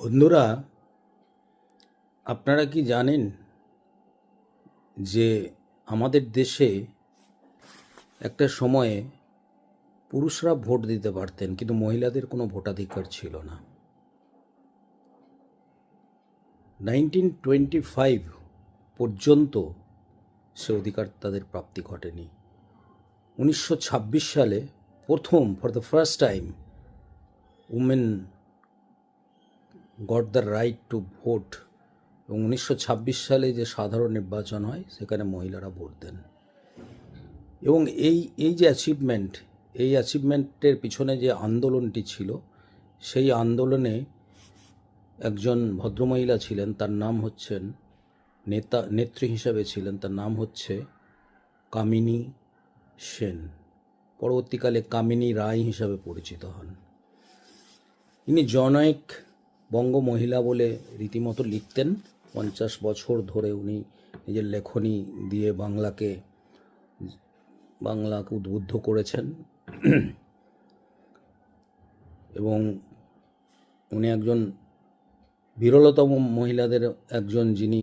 বন্ধুরা, আপনারা কি জানেন যে আমাদের দেশে একটা সময়ে পুরুষরা ভোট দিতে পারতেন, কিন্তু মহিলাদের কোনো ভোটাধিকার ছিল না। 1925 পর্যন্ত সে অধিকার তাদের প্রাপ্তি ঘটেনি। 1926 সালে প্রথম, for the first time, women got the right to vote. এবং 1926 সালে যে সাধারণ নির্বাচন হয় সেখানে মহিলারা ভোট দেন। এবং এই যে অ্যাচিভমেন্টের পিছনে যে আন্দোলনটি ছিল, সেই আন্দোলনে একজন ভদ্রমহিলা ছিলেন, তার নাম হচ্ছেন নেত্রী হিসাবে ছিলেন, তার নাম হচ্ছে কামিনী সেন। পরবর্তীকালে কামিনী রায় হিসাবে পরিচিত হন। ইনি জনৈক বঙ্গ মহিলা বলে রীতিমতো লিখতেন। 50 বছর ধরে উনি নিজের লেখনী দিয়ে বাংলাকে উদ্বুদ্ধ করেছেন। এবং উনি একজন বিরলতম মহিলাদের একজন, যিনি